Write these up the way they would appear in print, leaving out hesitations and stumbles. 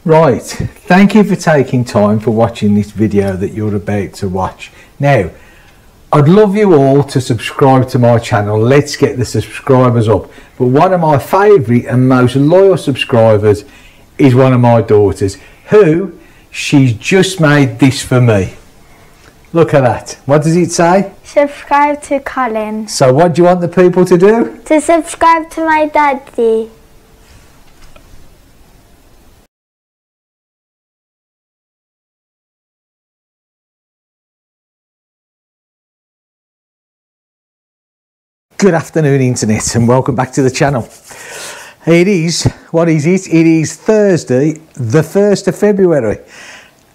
Right, thank you for taking time for watching this video that you're about to watch. Now, I'd love you all to subscribe to my channel. Let's get the subscribers up. But one of my favourite and most loyal subscribers is one of my daughters, who she's just made this for me. Look at that. What does it say? Subscribe to Colin. So what do you want the people to do? To subscribe to my daddy. Good afternoon, internet, and welcome back to the channel. It is, what is it? It is Thursday, the 1st of February.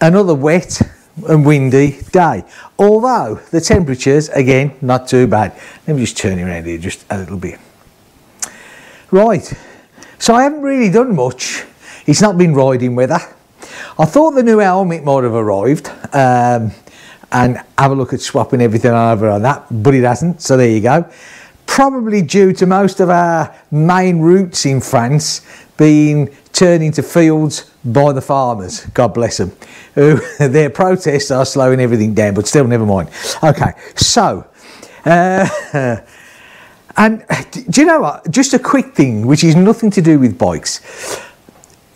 Another wet and windy day. Although the temperatures, again, not too bad. Let me just turn it around here just a little bit. Right, so I haven't really done much. It's not been riding weather. I thought the new helmet might have arrived and have a look at swapping everything over on that, but it hasn't, so there you go. Probably due to most of our main routes in France being turned into fields by the farmers, God bless them, who their protests are slowing everything down, but still, never mind. Okay, so, and do you know what, just a quick thing which is nothing to do with bikes.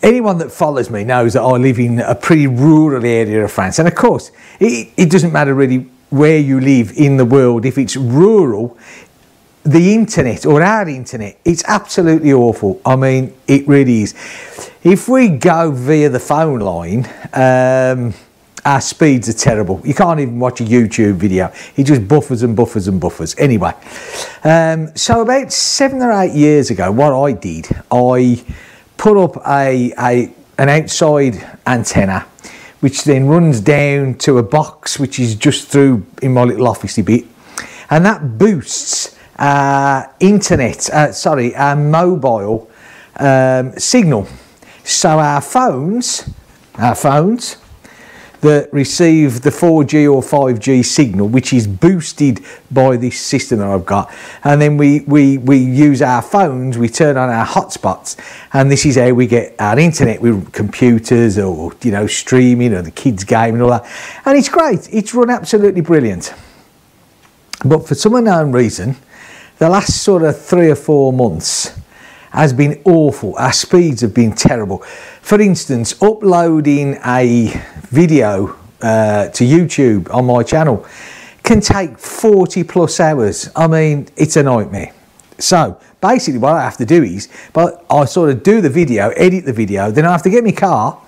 Anyone that follows me knows that I live in a pretty rural area of France, and of course it doesn't matter really where you live in the world. If it's rural, the internet, or our internet, it's absolutely awful. I mean, it really is. If we go via the phone line, our speeds are terrible. You can't even watch a YouTube video. It just buffers and buffers and buffers. Anyway, so about 7 or 8 years ago, what I did, I put up an outside antenna, which then runs down to a box which is just through in my little officey bit, and that boosts our mobile signal. So our phones that receive the 4G or 5G signal, which is boosted by this system that I've got, and then we use our phones, we turn on our hotspots, and this is how we get our internet with computers, or streaming, or the kids game and all that. And it's great, it's run absolutely brilliant. But for some unknown reason, the last sort of 3 or 4 months has been awful. Our speeds have been terrible. For instance, uploading a video to YouTube on my channel can take 40 plus hours. I mean, it's a nightmare. So basically what I have to do is, I sort of do the video, edit the video, then I have to get my car,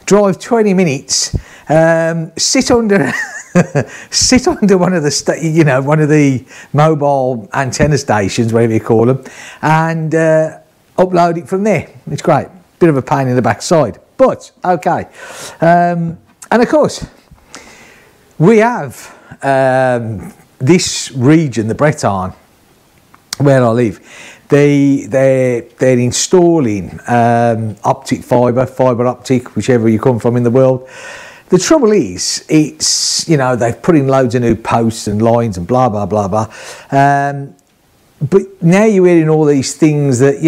drive 20 minutes, sit under sit under one of the one of the mobile antenna stations, whatever you call them, and upload it from there. It's great. Bit of a pain in the backside, but okay. And of course, we have this region, the Breton, where I live. They're installing optic fibre optic, whichever you come from in the world. The trouble is, it's, they've put in loads of new posts and lines and blah, blah, blah, blah. But now you're hearing all these things that,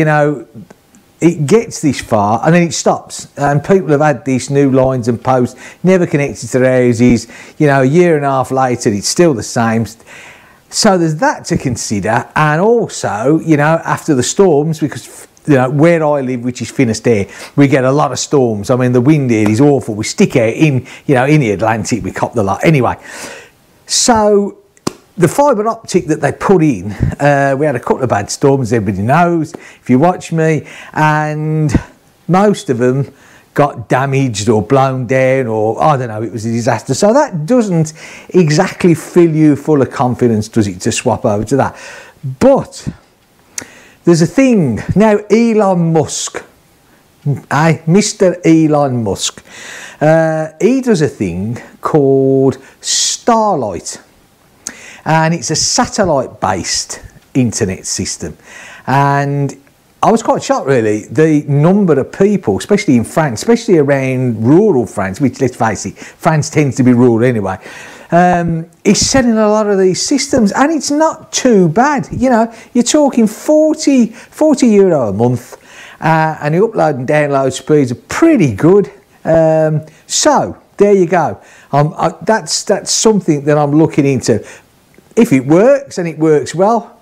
it gets this far and then it stops. And people have had these new lines and posts, never connected to their houses. A year and a half later, it's still the same. So there's that to consider. And also, after the storms, because where I live, which is Finisterre, we get a lot of storms. I mean, the wind here is awful. We stick out in the Atlantic, we cop the lot. Anyway, so the fibre optic that they put in, we had a couple of bad storms, everybody knows, if you watch me, and most of them got damaged or blown down, or I don't know, it was a disaster. So that doesn't exactly fill you full of confidence, does it, to swap over to that. But there's a thing now. Elon Musk, Mr. Elon Musk, he does a thing called Starlight, and it's a satellite-based internet system. And I was quite shocked, really, the number of people, especially in France, especially around rural France, which, let's face it, France tends to be rural anyway. He's selling a lot of these systems, and it's not too bad. You're talking 40 euro a month, and the upload and download speeds are pretty good. So there you go. That's something that I'm looking into. If it works and it works well,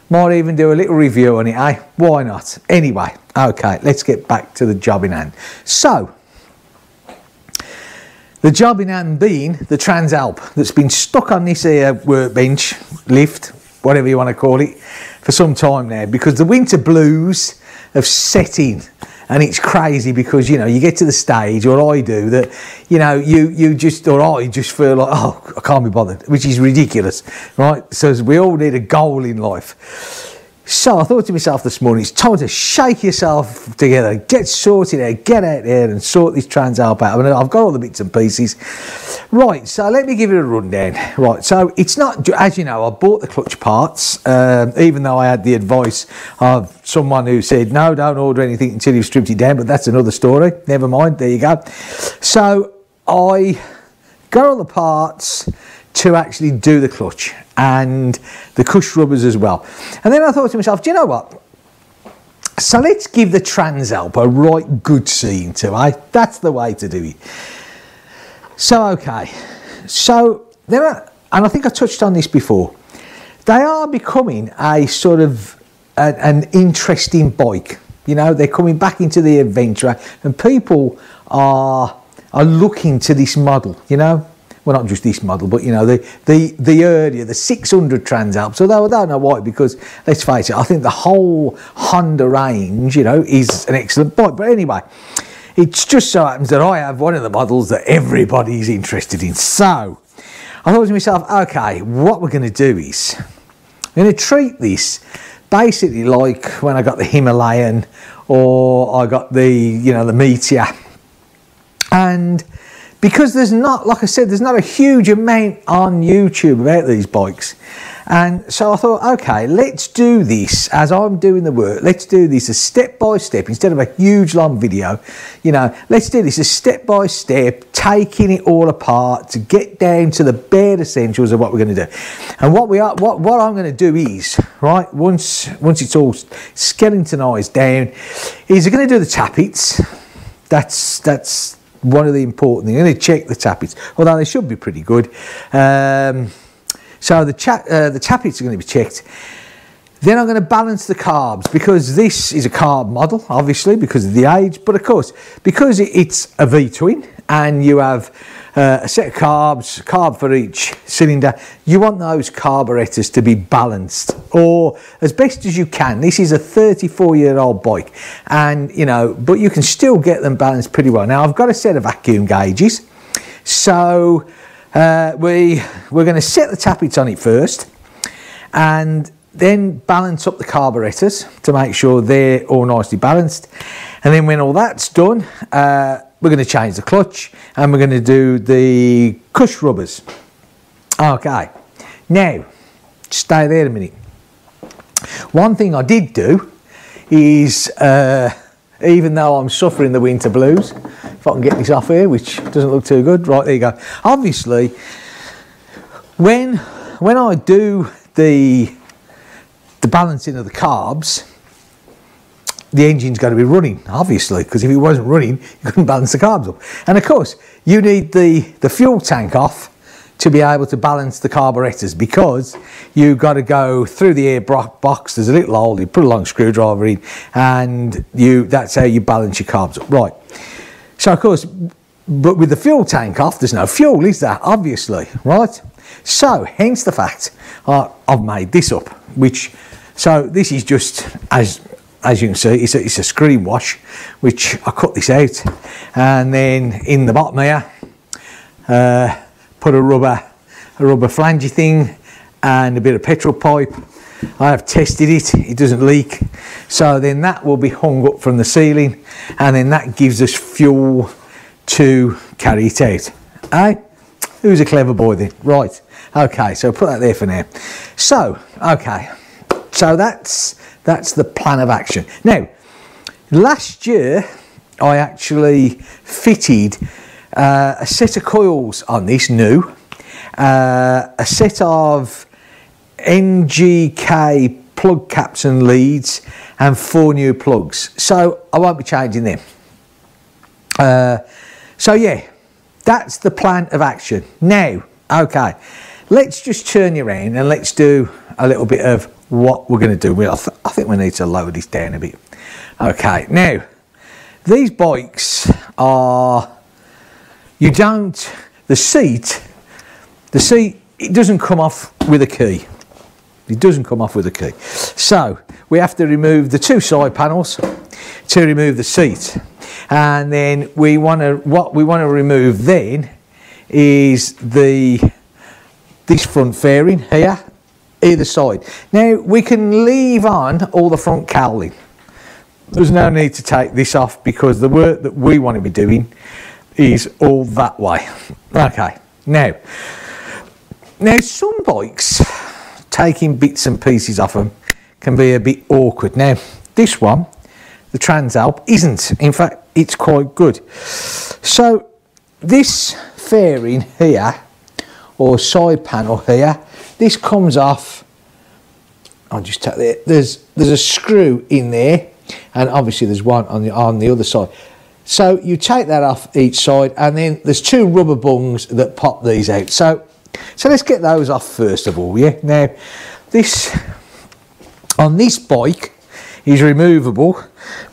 might even do a little review on it, eh? Why not? Anyway, okay, let's get back to the job in hand. So, the job in hand being the Transalp that's been stuck on this here workbench, lift, whatever you want to call it, for some time now, because the winter blues have set in. And it's crazy because, you know, you get to the stage, or I do, that, you know, you just, or I just feel like, oh, I can't be bothered, which is ridiculous, right? So we all need a goal in life. So I thought to myself this morning, it's time to shake yourself together, get sorted out, get out there and sort this Transalp out. I mean, I've got all the bits and pieces. Right, so let me give you a rundown. Right, so it's not, as you know, I bought the clutch parts, even though I had the advice of someone who said, no, don't order anything until you've stripped it down, but that's another story. Never mind, there you go. So I got all the parts to actually do the clutch and the cush rubbers as well. And then I thought to myself, do you know what? So let's give the Transalp a right good scene to, eh? That's the way to do it. So, okay. So, and I think I touched on this before, they are becoming a sort of an interesting bike. You know, they're coming back into the adventure, and people are looking to this model, you know. Well, not just this model, but, you know, the earlier, the 600 Transalps. Although I don't know why, because, let's face it, I think the whole Honda range, you know, is an excellent bike. But anyway, it just so happens that I have one of the models that everybody's interested in. So, I thought to myself, okay, what we're going to do is, I'm going to treat this basically like when I got the Himalayan, or I got the, you know, the Meteor. And because there's not, like I said, there's not a huge amount on YouTube about these bikes. And so I thought, okay, let's do this as I'm doing the work. Let's do this as step by step instead of a huge long video. You know, let's do this as step by step, taking it all apart to get down to the bare essentials of what we're going to do. And what I'm going to do is, right, once it's all skeletonized down, is we're going to do the tappets. That's one of the important things. I'm going to check the tappets, although they should be pretty good. So the tappets are going to be checked. Then I'm going to balance the carbs, because this is a carb model, obviously, because of the age. But of course, because it's a V-twin and you have a set of carbs, carb for each cylinder, you want those carburetors to be balanced, or as best as you can. This is a 34-year-old bike, and, you know, but you can still get them balanced pretty well. Now, I've got a set of vacuum gauges, so we're going to set the tappets on it first, and then balance up the carburetors to make sure they're all nicely balanced. And then when all that's done, we're going to change the clutch, and we're going to do the cush rubbers. Okay, now stay there a minute. One thing I did do is, even though I'm suffering the winter blues, if I can get this off here, which doesn't look too good, right, there you go. Obviously, when I do the balancing of the carbs, the engine's got to be running, obviously, because if it wasn't running, you couldn't balance the carbs up. And of course, you need the fuel tank off to be able to balance the carburetors, because you've got to go through the air box. There's a little hole, you put a long screwdriver in, and that's how you balance your carbs up. Right. So of course, but with the fuel tank off, there's no fuel, is there? Obviously, right? So hence the fact I've made this up, so this is just, as you can see, it's a screen wash, which I cut this out, and then in the bottom here, put a rubber flangey thing and a bit of petrol pipe. I have tested it, it doesn't leak. So then that will be hung up from the ceiling, and then that gives us fuel to carry it out. Eh? Who's a clever boy then? Right, okay, so put that there for now. So, okay, so that's the plan of action. Now, last year I actually fitted a set of coils on this new, a set of NGK plug caps and leads, and 4 new plugs. So I won't be changing them. So yeah, that's the plan of action. Now, okay, let's just turn you around and let's do a little bit of what we're going to do. I think we need to lower this down a bit. Okay, now, these bikes are, the seat, it doesn't come off with a key. It doesn't come off with a key. So, we have to remove the two side panels to remove the seat. And then what we want to remove then is this front fairing here, either side. Now, we can leave on all the front cowling. There's no need to take this off because the work that we want to be doing is all that way. Okay, now some bikes, taking bits and pieces off them can be a bit awkward. Now, this one, the Transalp, isn't. In fact, it's quite good. So, this fairing here, or side panel here, this comes off. I'll just take that. There's a screw in there, and obviously there's one on the other side. So you take that off each side, and then there's two rubber bungs that pop these out. So let's get those off first of all. Yeah. Now, this on this bike is removable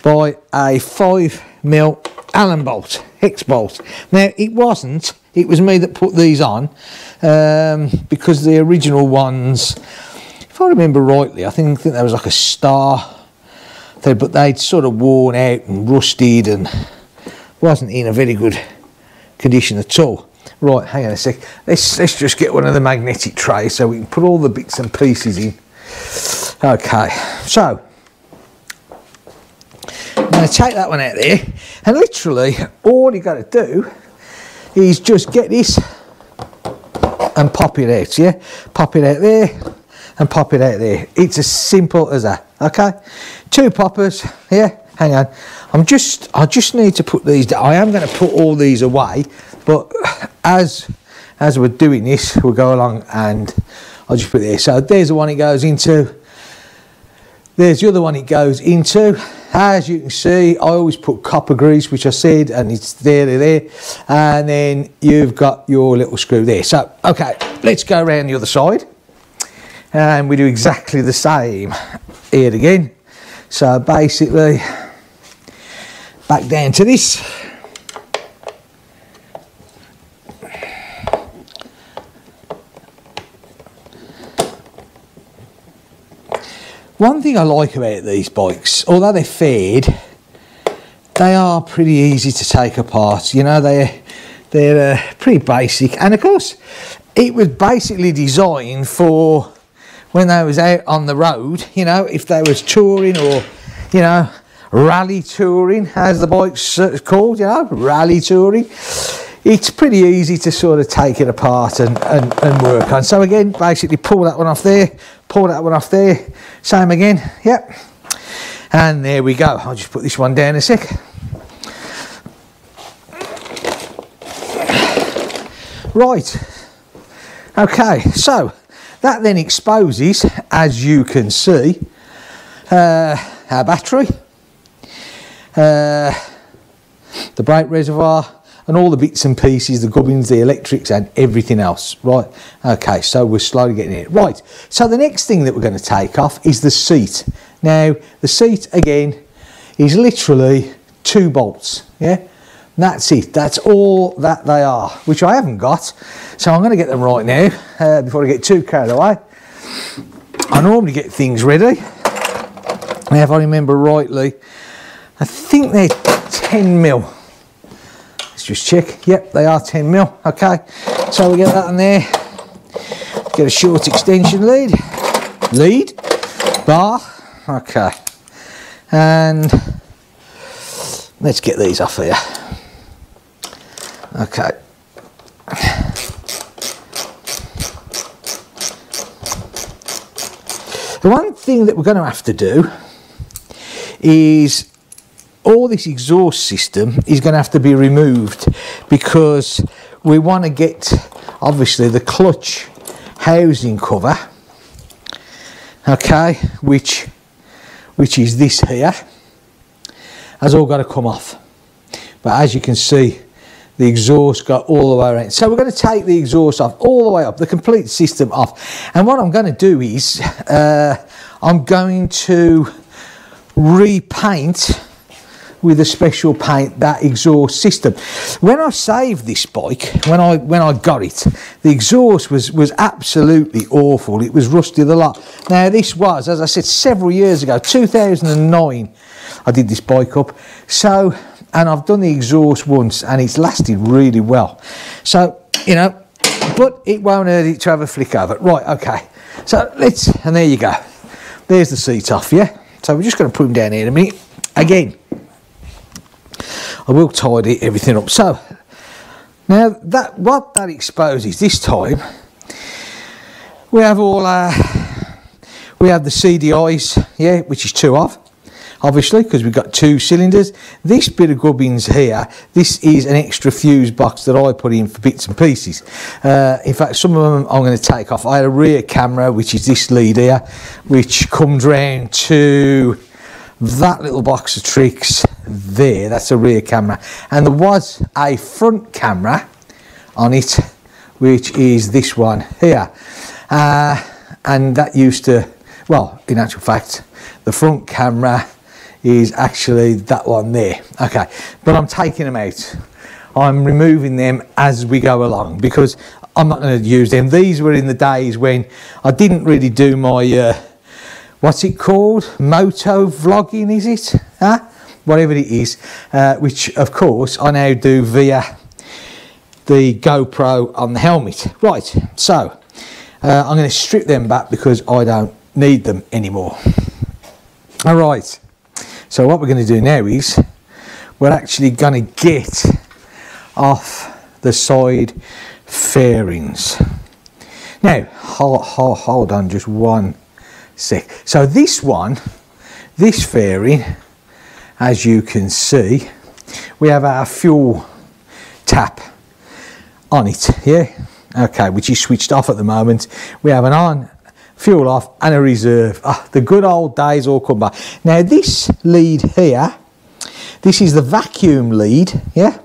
by a 5mm Allen bolt, hex bolt. Now, it wasn't. It was me that put these on because the original ones, if I remember rightly, I think there was like a star there, but they'd sort of worn out and rusted and wasn't in a very good condition at all. Right, hang on a sec. Let's just get one of the magnetic trays so we can put all the bits and pieces in. Okay, so I'm going to take that one out there, and literally all you got to do is just get this and pop it out. Yeah, pop it out there and pop it out there. It's as simple as that. Okay, two poppers. Yeah, hang on. I just need to put these down. I am going to put all these away, but as we're doing this, we'll go along and I'll just put it there. So there's the one it goes into. There's the other one it goes into. As you can see, I always put copper grease, which I said, and it's there. And then you've got your little screw there. So, okay, let's go around the other side. And we do exactly the same here again. So basically, back down to this. One thing I like about these bikes, although they're faired, they are pretty easy to take apart. You know, they're pretty basic. And of course, it was basically designed for when they was out on the road, you know, if they was touring or, you know, rally touring, as the bike's called, you know, rally touring. It's pretty easy to sort of take it apart and work on. So again, basically pull that one off there, pull that one off there, same again, yep. And there we go. I'll just put this one down a sec. Right, okay, so that then exposes, as you can see, our battery, the brake reservoir, and all the bits and pieces, the gubbins, the electrics, and everything else. Right, okay, so we're slowly getting it. Right, so the next thing that we're going to take off is the seat. Now, the seat, again, is literally 2 bolts, yeah? And that's it, that's all that they are, which I haven't got. So I'm going to get them right now, before I get too carried away. I normally get things ready. Now, if I remember rightly, I think they're 10mm. Just check, yep, they are 10mm. Okay, so we get that in there, get a short extension lead bar, okay, and let's get these off here. Okay, the one thing that we're going to have to do is all this exhaust system is going to have to be removed, because we want to get, obviously, the clutch housing cover, okay, which is this here, has all got to come off. But as you can see, the exhaust go all the way around. So we're going to take the exhaust off all the way up, the complete system off. And what I'm going to do is I'm going to repaint with a special paint that exhaust system. When I saved this bike, when I got it, the exhaust was absolutely awful. It was rusty the lot. Now this was, as I said, several years ago, 2009 I did this bike up. So, and I've done the exhaust once and it's lasted really well. So, you know, but it won't hurt it to have a flick over. Right, okay. So and there you go. There's the seat off, yeah? So we're just going to put them down here in a minute. Again, I will tidy everything up. So now what that exposes this time, we have we have the CDIs, yeah, which is 2 of, obviously, because we've got 2 cylinders. This bit of gubbins here, this is an extra fuse box that I put in for bits and pieces. In fact, some of them I'm going to take off. I had a rear camera, which is this lead here, which comes round to that little box of tricks there. That's a rear camera, and there was a front camera on it, which is this one here, and that used to, well, in actual fact, the front camera is actually that one there. Okay, but I'm taking them out. I'm removing them as we go along because I'm not going to use them. These were in the days when I didn't really do my what's it called? Moto vlogging, is it? Huh? Whatever it is, which of course I now do via the GoPro on the helmet. Right, so I'm going to strip them back because I don't need them anymore. All right, so what we're going to do now is we're actually going to get off the side fairings. Now, hold on just one sec. So this one, this fairing, as you can see, we have our fuel tap on it, yeah, okay, which is switched off at the moment. We have an on, fuel off, and a reserve. The good old days all come back. Now this lead here, this is the vacuum lead, yeah,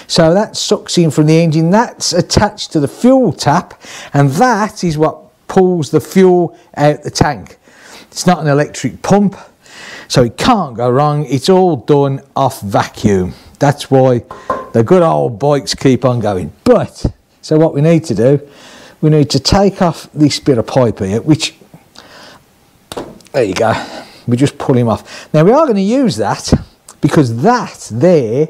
so that sucks in from the engine, that's attached to the fuel tap, and that is what pulls the fuel out the tank. It's not an electric pump, so it can't go wrong. It's all done off vacuum. That's why the good old bikes keep on going. But, so what we need to do, we need to take off this bit of pipe here, which, there you go, we just pull him off. Now we are going to use that because that there,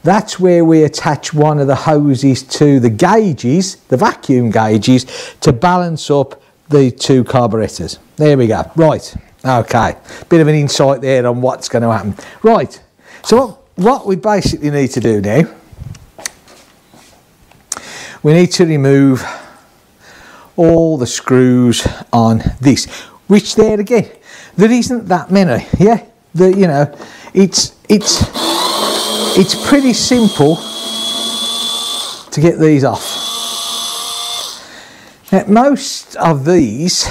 that's where we attach one of the hoses to the gauges, the vacuum gauges, to balance up the 2 carburetors. There we go. Right, okay, bit of an insight there on what's going to happen. Right, so what we basically need to do now, we need to remove all the screws on this, which there again, there isn't that many, yeah, you know, it's pretty simple to get these off. Now, most of these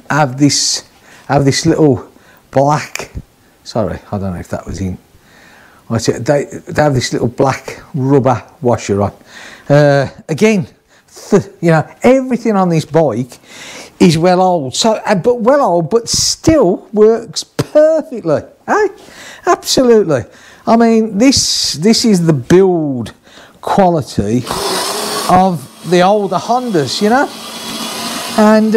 have this little black, sorry, I don't know if that was in, they have this little black rubber washer on. Again, you know, everything on this bike is well old, so but still works perfectly, eh? Absolutely. I mean, this is the build quality of the older Hondas, you know, and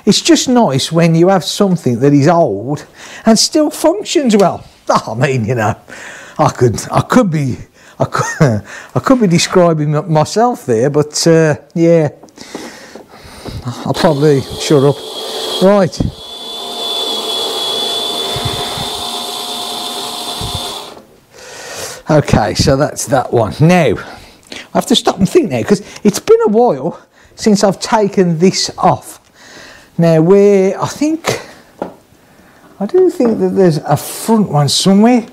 it's just nice when you have something that is old and still functions well. I mean, you know, I could be describing myself there, but yeah, I'll probably shut up. Right. Okay, so that's that one. Now, I have to stop and think now because it's been a while since I've taken this off. Now, I do think that there's a front one somewhere,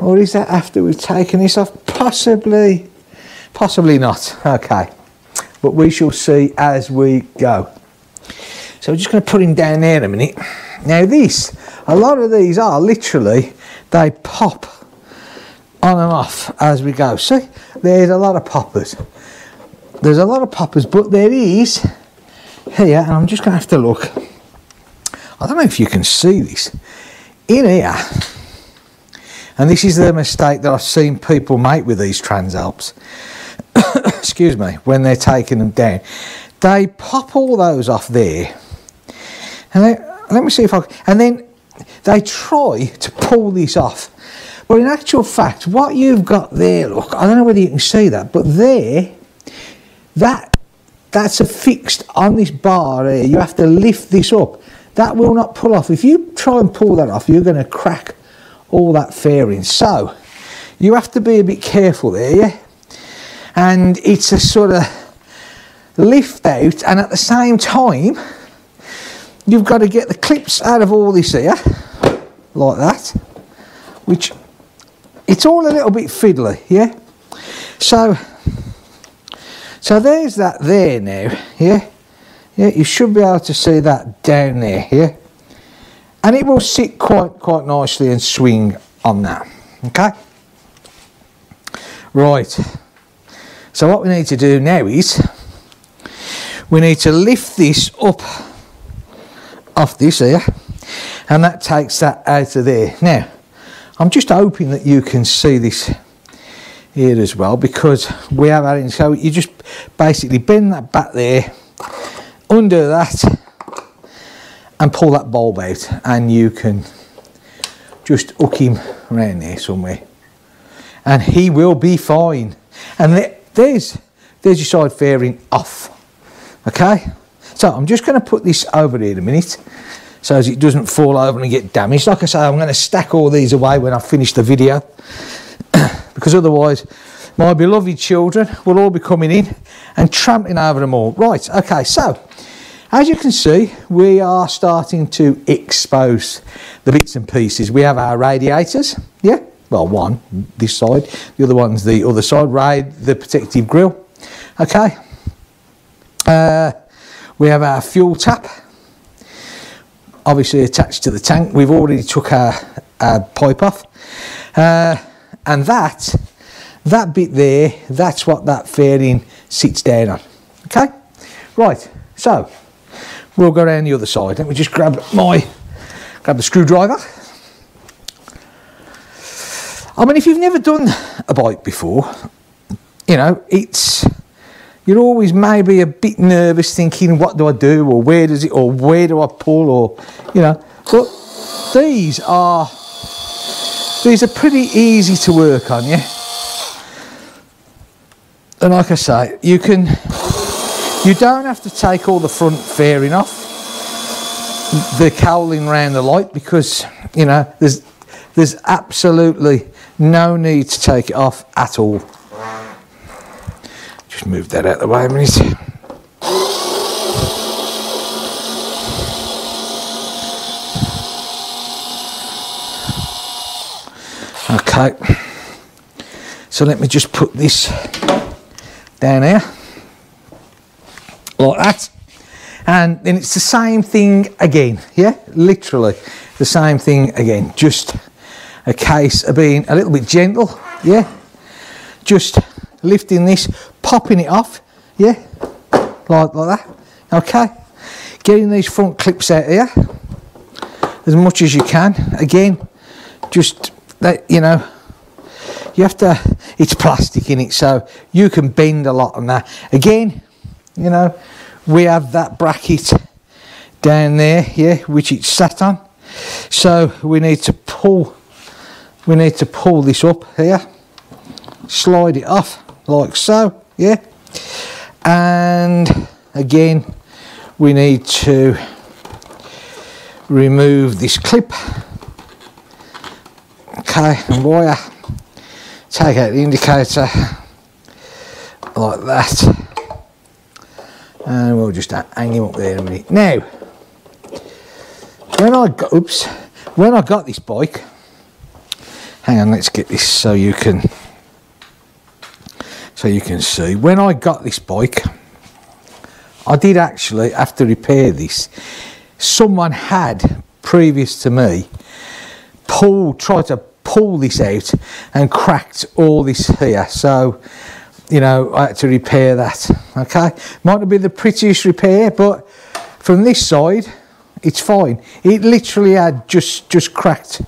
or is that after we've taken this off? Possibly not. Okay, but we shall see as we go. So we're just going to put him down there in a minute. Now a lot of these are literally, they pop on and off as we go. See, there's a lot of poppers. There's a lot of poppers, but there is here, and I'm just going to have to look. I don't know if you can see this. In here, and this is the mistake that I've seen people make with these Transalps, excuse me, when they're taking them down. They pop all those off there, and let me see if I can, and then they try to pull this off. But in actual fact, what you've got there, look, I don't know whether you can see that, but there, that's affixed on this bar here. You have to lift this up. That will not pull off. If you try and pull that off, you're going to crack all that fairing. So you have to be a bit careful there, yeah? And it's a sort of lift out, and at the same time, you've got to get the clips out of all this here, like that, which, it's all a little bit fiddly, yeah? So there's that there now, yeah? Yeah, you should be able to see that down there, yeah? And it will sit quite nicely and swing on that, okay? Right, so what we need to do now is, we need to lift this up off this here, and that takes that out of there. Now, I'm just hoping that you can see this here as well, because we have had it, so you just basically bend that back there, undo that, and pull that bulb out, and you can just hook him around there somewhere, and he will be fine. And there's your side fairing off, okay? So I'm just going to put this over here in a minute, so as it doesn't fall over and get damaged. Like I say, I'm going to stack all these away when I finish the video, because otherwise my beloved children will all be coming in and trampling over them all. Right, okay, so as you can see, we are starting to expose the bits and pieces. We have our radiators, yeah, well, one this side, the other one's the other side, the protective grille, okay. We have our fuel tap, obviously attached to the tank. We've already took our pipe off, and that bit there, that's what that fairing sits down on, okay. Right, so we'll go around the other side. Let me just grab the screwdriver. I mean, if you've never done a bike before, you know, you're always maybe a bit nervous, thinking, what do I do, or where does it, or where do I pull, or, you know, but these are pretty easy to work on, yeah. And like I say, you don't have to take all the front fairing off, the cowling around the light, because, you know, there's absolutely no need to take it off at all. Just move that out of the way a minute. Okay, so let me just put this down here like that, and then it's the same thing again, yeah, literally the same thing again, just a case of being a little bit gentle, yeah, just lifting this, popping it off, yeah, like that, okay, getting these front clips out here as much as you can. Again, just that, you know, you have to, it's plastic in it, so you can bend a lot on that. Again, you know, we have that bracket down there, yeah, which it's sat on, so we need to pull this up here, slide it off like so, yeah, and again we need to remove this clip, okay, and wire, take out the indicator like that, and we'll just hang him up there in a minute. Now, when I got this bike, hang on, let's get this so you can see. When I got this bike, I did actually have to repair this. Someone had, previous to me, tried to pulled this out and cracked all this here. So, you know, I had to repair that. Okay, might not be the prettiest repair, but from this side, it's fine. It literally had just cracked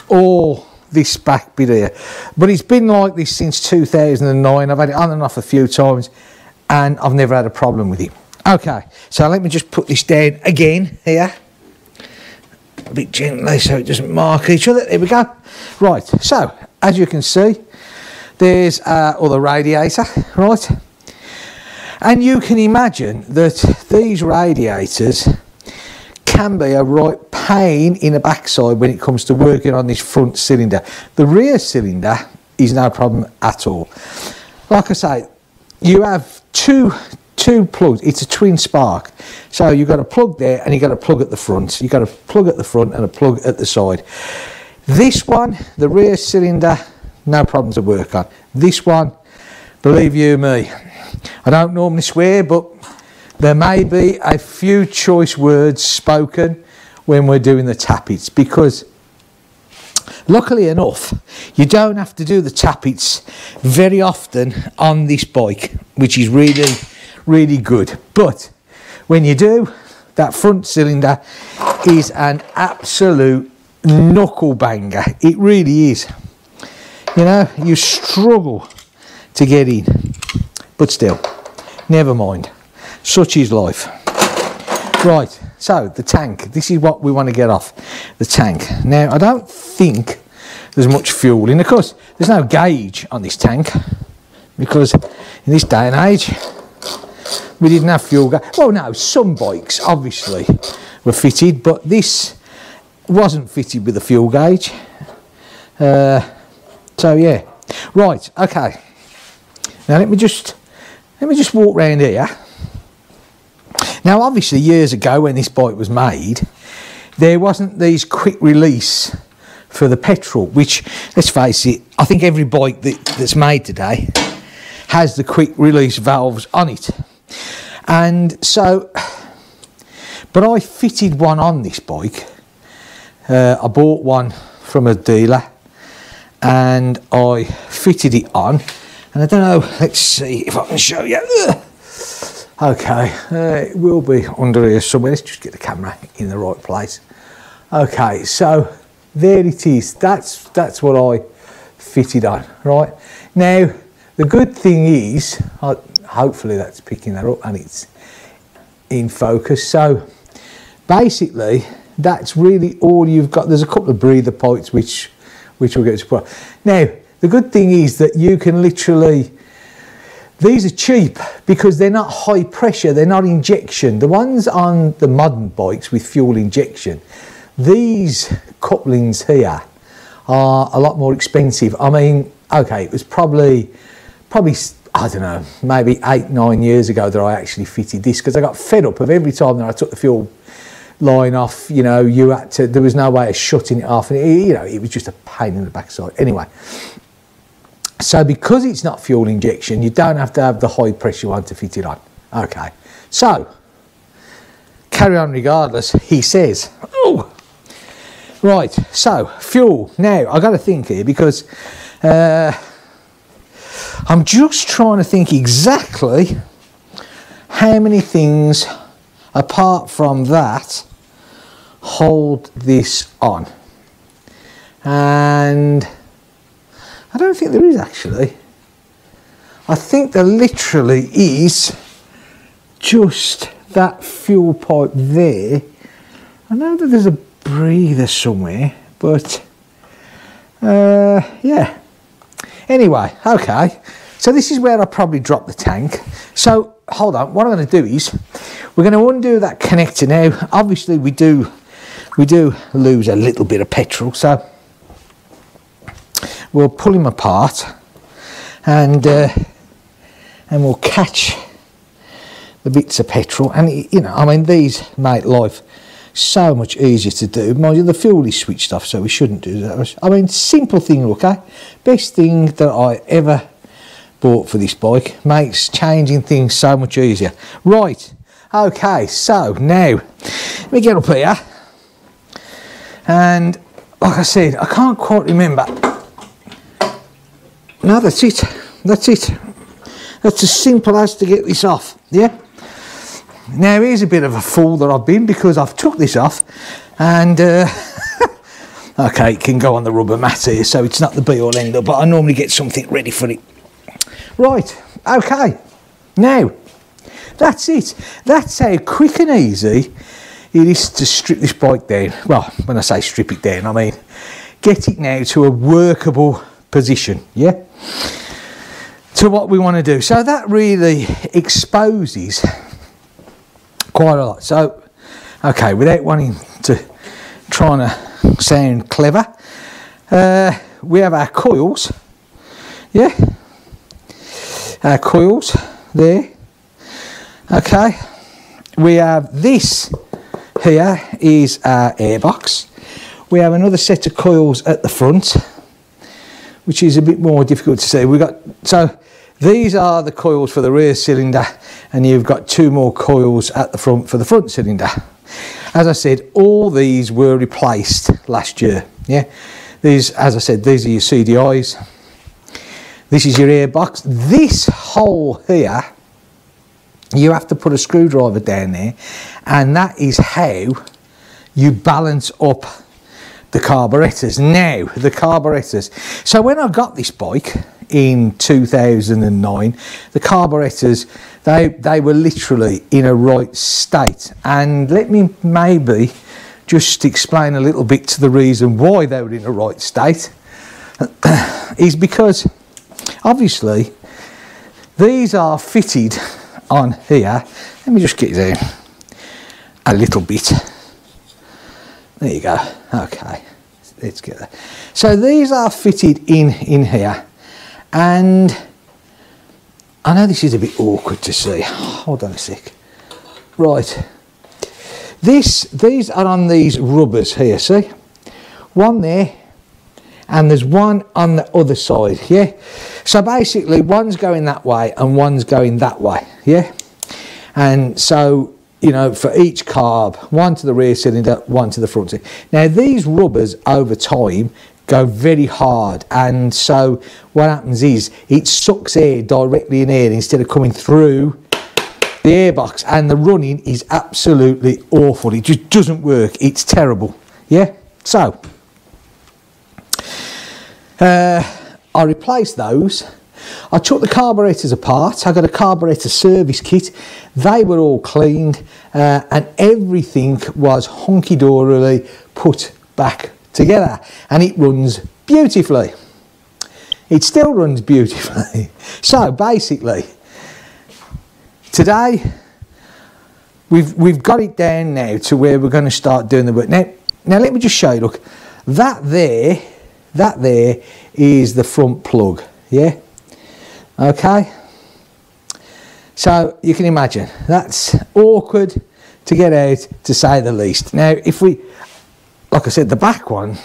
all this back bit here, but it's been like this since 2009. I've had it on and off a few times, and I've never had a problem with it. Okay, so let me just put this down again here, a bit gently so it doesn't mark each other. There we go. Right, so as you can see, there's other radiator, right? And you can imagine that these radiators can be a right pain in the backside when it comes to working on this front cylinder. The rear cylinder is no problem at all. Like I say, you have two plugs. It's a twin spark, so you've got a plug there and you've got a plug at the front. You've got a plug at the front and a plug at the side. This one, the rear cylinder, no problem to work on. This one, believe you me, I don't normally swear, but there may be a few choice words spoken when we're doing the tappets, because luckily enough, you don't have to do the tappets very often on this bike, which is really good. But when you do, that front cylinder is an absolute knuckle banger. It really is. You know, you struggle to get in, but still, never mind. Such is life. Right, so the tank. This is what we want to get off the tank. Now, I don't think there's much fuel in. Of course, there's no gauge on this tank, because in this day and age, we didn't have fuel gauge. Well, no, some bikes obviously were fitted, but this wasn't fitted with a fuel gauge. So yeah, right, okay. Now let me just walk round here. Now, obviously, years ago when this bike was made, there wasn't these quick release for the petrol, which, let's face it, I think every bike that's made today has the quick release valves on it. And so, but I fitted one on this bike. I bought one from a dealer and I fitted it on. And I don't know, let's see if I can show you. Okay, it will be under here somewhere. Let's just get the camera in the right place. Okay, so there it is. That's what I fitted on, right? Now, the good thing is, hopefully that's picking that up and it's in focus. So basically, that's really all you've got. There's a couple of breather pipes which will get to put. Now, the good thing is that you can literally, these are cheap because they're not high pressure, they're not injection. The ones on the modern bikes with fuel injection, these couplings here are a lot more expensive. I mean, okay, it was probably I don't know, maybe 8-9 years ago that I actually fitted this, because I got fed up of every time that I took the fuel line off, you know, you had to, there was no way of shutting it off, and it, you know, it was just a pain in the backside. Anyway, so because it's not fuel injection, you don't have to have the high pressure one to fit it on. Okay, so carry on regardless, he says. Oh, right, so fuel. Now I got to think here, because I'm just trying to think exactly how many things apart from that hold this on, and I don't think there is actually. I think there literally is just that fuel pipe there. I know that there's a breather somewhere, but yeah. Anyway, okay. So this is where I probably dropped the tank. So hold on. What I'm going to do is we're going to undo that connector now. Obviously, we do lose a little bit of petrol, so we'll pull him apart and we'll catch the bits of petrol. And you know, I mean, these make life so much easier to do. Mind you, the fuel is switched off, so we shouldn't do that. I mean, simple thing, okay? Best thing that I ever bought for this bike. Makes changing things so much easier. Right, okay, so now let me get up here, and like I said, I can't quite remember. No, that's it. That's it. That's as simple as to get this off. Yeah. Now here's a bit of a fool that I've been, because I've took this off and okay, it can go on the rubber mat here, so it's not the be all end all, but I normally get something ready for it. Right, okay, now that's it. That's how quick and easy it is to strip this bike down. Well, when I say strip it down, I mean get it now to a workable position, yeah, to what we want to do. So that really exposes quite a lot. So, okay, without wanting to trying to sound clever, we have our coils, yeah, our coils there. Okay, we have this here is our airbox. We have another set of coils at the front, which is a bit more difficult to see. We got, so these are the coils for the rear cylinder, and you've got two more coils at the front for the front cylinder. As I said, all these were replaced last year. Yeah, these, as I said, these are your CDIs. This is your airbox. This hole here, you have to put a screwdriver down there, and that is how you balance up the carburetors. Now, the carburetors. So when I got this bike in 2009, the carburetors, they were literally in a right state. And let me maybe just explain a little bit to the reason why they were in a right state is because obviously these are fitted on here. Let me just get down a little bit. There you go. Okay, let's get that. So these are fitted in here, and I know this is a bit awkward to see. Hold on a sec. Right, these are on these rubbers here. See, one there, and there's one on the other side. Yeah. So basically, one's going that way and one's going that way. Yeah. And so, you know, for each carb, one to the rear cylinder, one to the front cylinder. Now these rubbers over time go very hard, and so what happens is it sucks air directly in here instead of coming through the airbox, and the running is absolutely awful. It just doesn't work. It's terrible. Yeah. So I replaced those. I took the carburetors apart. I got a carburetor service kit. They were all cleaned, and everything was hunky-dorily put back together, and it runs beautifully. It still runs beautifully. So basically, today we've got it down now to where we're going to start doing the work. Now let me just show you. Look, that there is the front plug. Yeah. Okay, so you can imagine that's awkward to get out, to say the least. Now if we, like I said, the back one,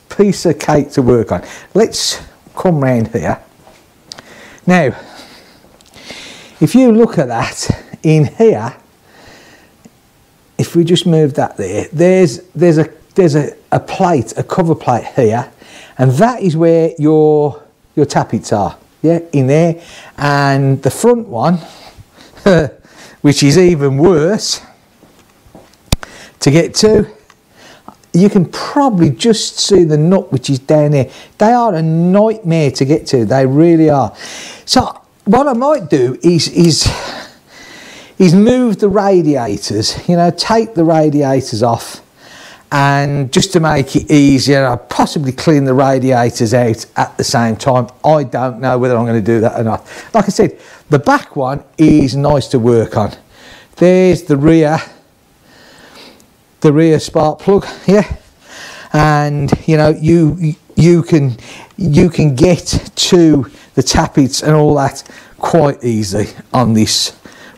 piece of cake to work on. Let's come round here. Now if you look at that in here, if we just move that there, there's a plate, a cover plate here, and that is where your tappets are. Yeah, in there. And the front one, which is even worse to get to, you can probably just see the nut which is down there. They are a nightmare to get to. They really are. So what I might do is move the radiators, you know, take the radiators off, and just to make it easier, I'll possibly clean the radiators out at the same time. I don't know whether I'm going to do that or not. Like I said, the back one is nice to work on. There's the rear spark plug, yeah, and you know you can get to the tappets and all that quite easy on this.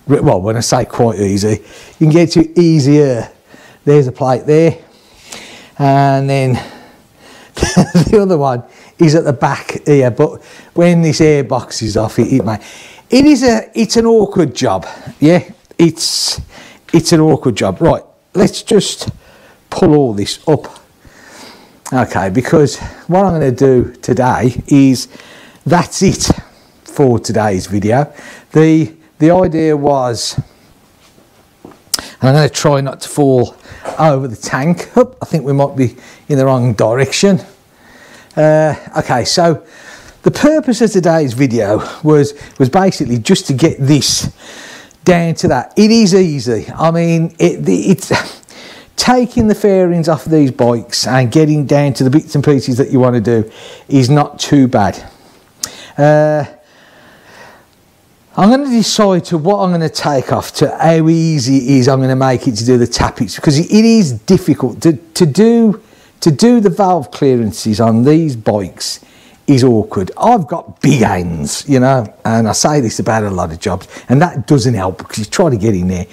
Well, when I say quite easy, you can get to it easier. There's a plate there. And then the other one is at the back here, but when this airbox is off, it's an awkward job. Yeah, it's an awkward job. Right, let's just pull all this up Okay, because what I'm going to do today is, that's it for today's video. The idea was, and I'm going to try not to fall over the tank. Oh, I think we might be in the wrong direction. Okay, so the purpose of today's video was basically just to get this down to that. It is easy. I mean, it's taking the fairings off of these bikes and getting down to the bits and pieces that you want to do is not too bad. I'm going to decide to what I'm going to take off, to how easy it is I'm going to make it to do the tappets, because it is difficult to do the valve clearances on these bikes is awkward. I've got big hands, you know, and I say this about a lot of jobs, and that doesn't help because you try to get in there.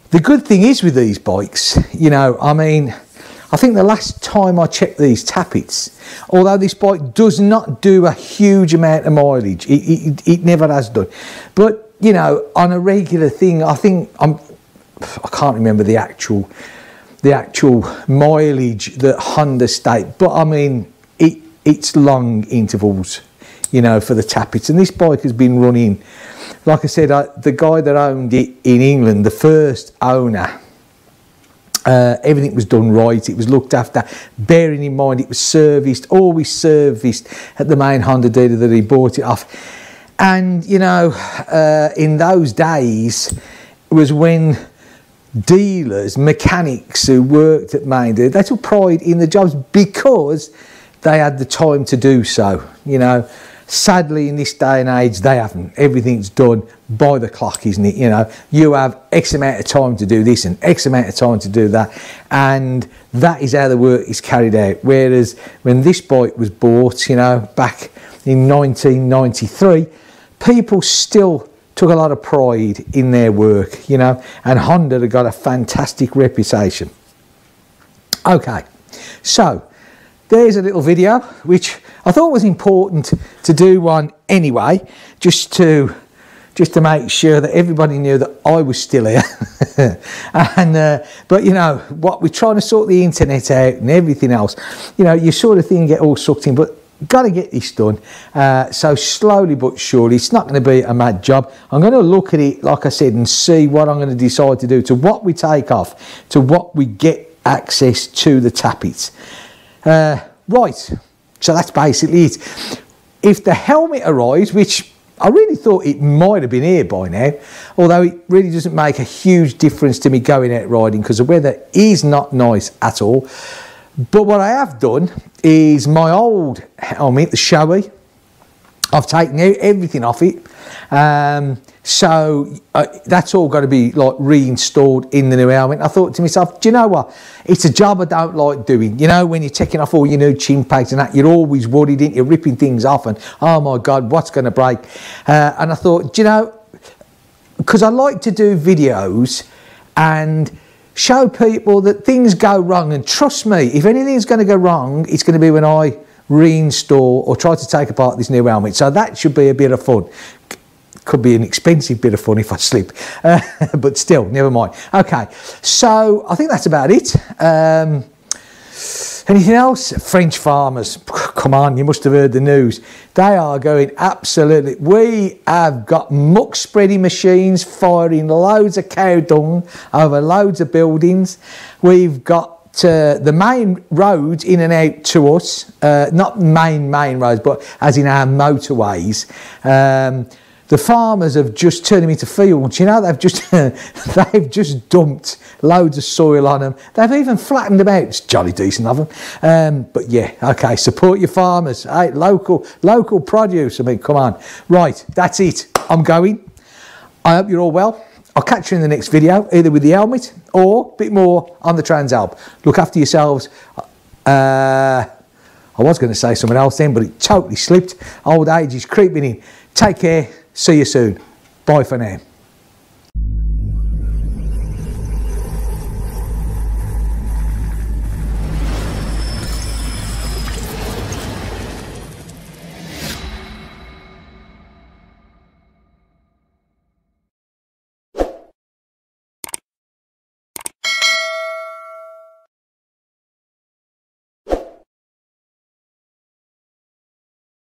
The good thing is with these bikes, you know, I mean, I think the last time I checked these tappets, although this bike does not do a huge amount of mileage, it never has done, but you know, on a regular thing, I think I can't remember the actual mileage that Honda state, but I mean it's long intervals, you know, for the tappets. And this bike has been running, like I said, the guy that owned it in England, the first owner, everything was done right, it was looked after, bearing in mind it was serviced, always serviced at the main Honda dealer that he bought it off. And you know, in those days was when dealers, mechanics who worked at main dealer, they took pride in the jobs because they had the time to do so. You know, sadly in this day and age they haven't. Everything's done by the clock, isn't it? You know, you have X amount of time to do this and X amount of time to do that, and that is how the work is carried out. Whereas when this bike was bought, you know, back in 1993, people still took a lot of pride in their work, you know, and Honda had got a fantastic reputation. Okay, so there's a little video which I thought was important to do one anyway, just to make sure that everybody knew that I was still here. And but you know what, we're trying to sort the internet out and everything else, you know, you sort of thing get all sucked in, but got to get this done. So slowly but surely, it's not going to be a mad job. I'm going to look at it, like I said, and see what I'm going to decide to do, to what we take off, to what we get access to the tappets. Right, so that's basically it. If the helmet arrives, which I really thought it might have been here by now, although it really doesn't make a huge difference to me going out riding because the weather is not nice at all. But what I have done is my old helmet, the Shoei, I've taken out everything off it. So that's all got to be like reinstalled in the new helmet. I thought to myself, do you know what? It's a job I don't like doing. You know, when you're taking off all your new chin pads and that, you're always worried, you're ripping things off and, oh my God, what's going to break? And I thought, do you know, because I like to do videos and show people that things go wrong, and trust me, if anything's going to go wrong, it's going to be when I reinstall or try to take apart this new helmet. So that should be a bit of fun. Could be an expensive bit of fun if I slip, but still, never mind. Okay, so I think that's about it. Anything else? French farmers, come on, you must have heard the news. They are going absolutely, we have got muck spreading machines firing loads of cow dung over loads of buildings. We've got the main roads in and out to us, not main roads, but as in our motorways. The farmers have just turned them into fields. You know, they've just dumped loads of soil on them. They've even flattened them out. It's jolly decent of them. But yeah, okay, support your farmers. Hey, local produce. I mean, come on. Right, that's it. I'm going. I hope you're all well. I'll catch you in the next video, either with the helmet or a bit more on the Transalp. Look after yourselves. I was going to say something else then, but it totally slipped. Old age is creeping in. Take care. See you soon. Bye for now.